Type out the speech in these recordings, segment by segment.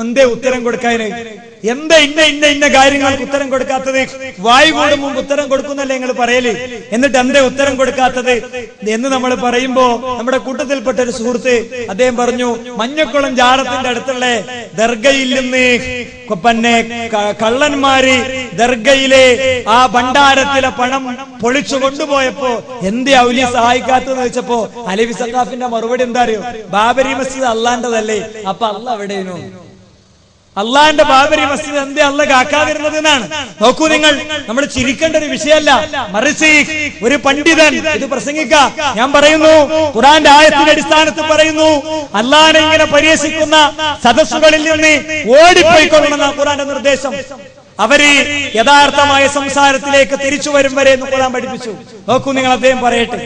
എന്തേ ഉത്തരം കൊടുക്കാന്? എന്താ ഇന്ന കാര്യങ്ങൾക്ക് ഉത്തരം കൊടുക്കാത്തത്? വായു കൂടും മുമ്പ് ഉത്തരം കൊടുക്കുന്നല്ലേ നിങ്ങൾ പറയല്? എന്നിട്ട് എന്തേ ഉത്തരം കൊടുക്കാത്തത് എന്ന് നമ്മൾ പറയുമ്പോ നമ്മുടെ കൂട്ടത്തിൽപ്പെട്ട ഒരു സുഹൃത്ത് അദ്ദേഹം പറഞ്ഞു, മഞ്ഞക്കുളം ജാറത്തിന്റെ അടുത്തുള്ള ദർഗയിൽ നിന്ന് പിന്നെ കള്ളന്മാര് ദർഗയിലെ ആ ഭണ്ഡാരത്തിലെ പണം പൊളിച്ചു കൊണ്ടുപോയപ്പോ എന്തേ ഔലി സഹായിക്കാത്തെന്ന് വെച്ചപ്പോ അലവി സഖാഫിന്റെ മറുപടി എന്താ അറിയോ? ബാബരി മസ്ജിദ് അള്ളാന്റെതല്ലേ, അപ്പൊ അള്ള എവിടെയോ? അള്ളാന്റെ ബാബരി മസ്ജിദ് എന്തേ അള്ള കാക്കാതിരുന്നത് എന്നാണ്. നോക്കൂ നിങ്ങൾ, നമ്മൾ ചിരിക്കേണ്ട ഒരു വിഷയമല്ല, മറിച്ച് ഒരു പണ്ഡിതൻ ഇത് പ്രസംഗിക്ക. ഞാൻ പറയുന്നു, ഖുർആന്റെ ആയത്തിന്റെ അടിസ്ഥാനത്തിൽ പറയുന്നു, അള്ളാനെ ഇങ്ങനെ പരിഹസിക്കുന്ന സദസ്സുകളിൽ നിന്ന് ഓടിപ്പോയിക്കൊള്ളണം ഖുർആന്റെ നിർദ്ദേശം. അവര് യഥാർത്ഥമായ സംസാരത്തിലേക്ക് തിരിച്ചു വരും വരെ എന്ന് ഖുർആൻ പഠിപ്പിച്ചു. നോക്കൂ നിങ്ങൾ, അദ്ദേഹം പറയട്ടെ.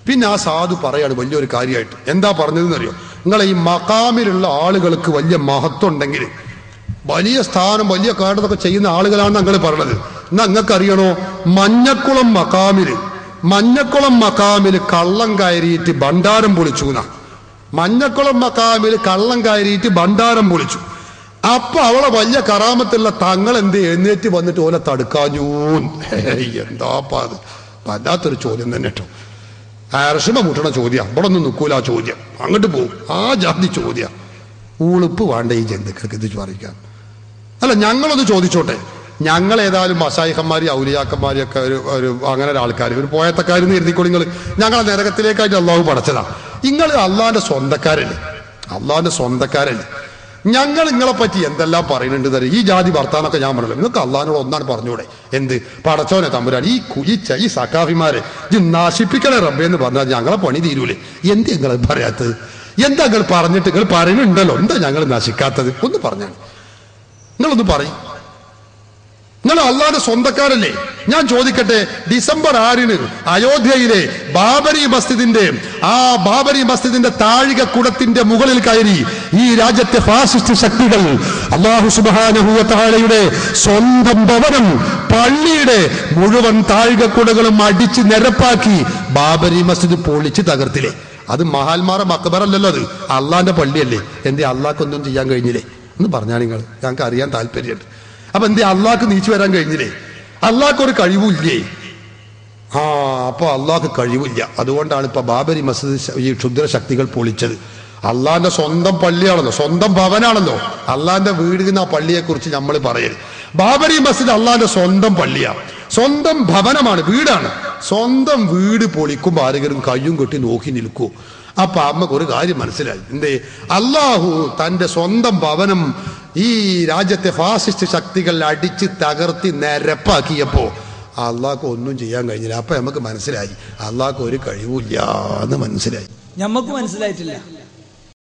പിന്നെ ആ സാധു പറയാണ് വലിയൊരു കാര്യമായിട്ട്. എന്താ പറഞ്ഞതെന്നറിയോ? നിങ്ങളെ ഈ മക്കാമിലുള്ള ആളുകൾക്ക് വലിയ മഹത്വം ഉണ്ടെങ്കിൽ, വലിയ സ്ഥാനം വലിയ കാരണമൊക്കെ ചെയ്യുന്ന ആളുകളാണ് നിങ്ങൾ പറഞ്ഞത്. എന്നാ നിങ്ങൾക്ക് അറിയണോ, മഞ്ഞക്കുളം മക്കാമില് കള്ളം കയറിയിട്ട് ഭണ്ഡാരം പൊളിച്ചു എന്നാ. മഞ്ഞക്കുളം മക്കാമില് കള്ളം കയറിയിട്ട് ഭണ്ഡാരം പൊളിച്ചു. അപ്പൊ അവളെ വലിയ കറാമത്തുള്ള തങ്ങൾ എന്ത് എഴുന്നേറ്റ് വന്നിട്ട് ഓലെ തടുക്കാഞ്ഞൂ? എന്താപ്പാ അത്? വല്ലാത്തൊരു ചോദ്യം തന്നെ കേട്ടോ. അർശമ മുട്ടണ ചോദ്യം. ഇവിടെ ഒന്നും നിൽക്കൂല ആ ചോദ്യം, അങ്ങോട്ട് പോകും. ആ ജാതി ചോദ്യം. ഉളുപ്പ് വേണ്ട ഈ ജന്തുക്കൾക്ക് ഇത് ചോദിക്കാൻ. അല്ല, ഞങ്ങളൊന്ന് ചോദിച്ചോട്ടെ. ഞങ്ങൾ ഏതായാലും മശായിഖന്മാര് ഔലിയാക്കന്മാരും ഒക്കെ ഒരു അങ്ങനെ ഒരാൾക്കാർ, ഒരു പോയത്തക്കാരെന്ന് എഴുതിക്കോളി. നിങ്ങൾ ഞങ്ങളെ നരകത്തിലേക്കായിട്ട് അള്ളാഹു പടച്ചതാ. നിങ്ങൾ അള്ളാന്റെ സ്വന്തക്കാരല്ലേ? ഞങ്ങൾ നിങ്ങളെ പറ്റി എന്തെല്ലാം പറയുന്നുണ്ട് തരും. ഈ ജാതി ഭർത്താനൊക്കെ ഞാൻ പറഞ്ഞല്ലോ. നിങ്ങൾക്ക് അള്ളഹാനോട് ഒന്നാണ് പറഞ്ഞൂടെ? എന്ത് പടച്ചോനെ തമ്പുരാൻ, ഈ സക്കാഫിമാരെ നശിപ്പിക്കണേ റബ്ബേ എന്ന് പറഞ്ഞാൽ ഞങ്ങളെ പണി തീരൂലേ? എന്ത് നിങ്ങൾ പറയാത്തത്? എന്താ നിങ്ങൾ പറഞ്ഞിട്ട് നിങ്ങൾ പറയുന്നുണ്ടല്ലോ, എന്താ ഞങ്ങൾ നശിക്കാത്തത്? ഒന്ന് പറഞ്ഞാണ്. നിങ്ങളൊന്ന് പറയും. നിങ്ങൾ അള്ളാന്റെ സ്വന്തക്കാരല്ലേ? ഞാൻ ചോദിക്കട്ടെ, ഡിസംബർ 6 അയോധ്യയിലെ ബാബരി മസ്ജിദിന്റെ താഴികക്കുടത്തിന്റെ മുകളിൽ കയറി ഈ രാജ്യത്തെ ഫാസിസ്റ്റ് ശക്തികൾ അല്ലാഹു സുബ്ഹാനഹു വ തആലയുടെ സ്വന്തം ഭവനം, പള്ളിയുടെ മുഴുവൻ താഴികക്കുടകളും അടിച്ച് നിരപ്പാക്കി ബാബരി മസ്ജിദ് പൊളിച്ച് തകർത്തില്ലേ? അത് മഹാന്മാരെ മക്ബറല്ലല്ലോ, അത് അള്ളാന്റെ പള്ളിയല്ലേ? എന്തേ അള്ളാഹ്ക്കൊന്നും ചെയ്യാൻ കഴിഞ്ഞില്ലേ? എന്ന് പറഞ്ഞാൽ നിങ്ങൾ, ഞങ്ങൾക്ക് അറിയാൻ താല്പര്യമുണ്ട്. അപ്പൊ എന്തേ അള്ളാഹ്ക്ക് നീച്ചു വരാൻ കഴിഞ്ഞില്ലേ? അള്ളാഹ്ക്ക് ഒരു കഴിവില്ലേ? അപ്പൊ അള്ളാഹ്ക്ക് കഴിവില്ല. അതുകൊണ്ടാണ് ഇപ്പൊ ബാബരി മസ്ജിദ് ഈ ക്ഷുദ്രശക്തികൾ പൊളിച്ചത്. അള്ളാന്റെ സ്വന്തം പള്ളിയാണല്ലോ, സ്വന്തം ഭവനാണല്ലോ. അള്ളാന്റെ വീട് എന്ന പള്ളിയെ കുറിച്ച് നമ്മൾ പറയരുത്. ബാബരി മസ്ജിദ് അള്ളാന്റെ സ്വന്തം പള്ളിയാണ്, സ്വന്തം ഭവനമാണ്, വീടാണ്. സ്വന്തം വീട് പൊളിക്കുമ്പോൾ ആരെങ്കിലും കയ്യും കെട്ടി നോക്കി നിൽക്കൂ? അപ്പൊ അമ്മക്ക് ഒരു കാര്യം മനസ്സിലായി. എന്തേ? അള്ളാഹു തന്റെ സ്വന്തം ഭവനം ഈ രാജ്യത്തെ ഫാസിസ്റ്റ് ശക്തികൾ അടിച്ച് തകർത്തി നിരപ്പാക്കിയപ്പോ അള്ളാഹ്ക്ക് ഒന്നും ചെയ്യാൻ കഴിഞ്ഞില്ല. അപ്പൊ നമുക്ക് മനസ്സിലായി അള്ളാഹ്ക്ക് ഒരു കഴിവില്ല എന്ന് മനസ്സിലായി. ഞമ്മക്ക് മനസ്സിലായിട്ടില്ല.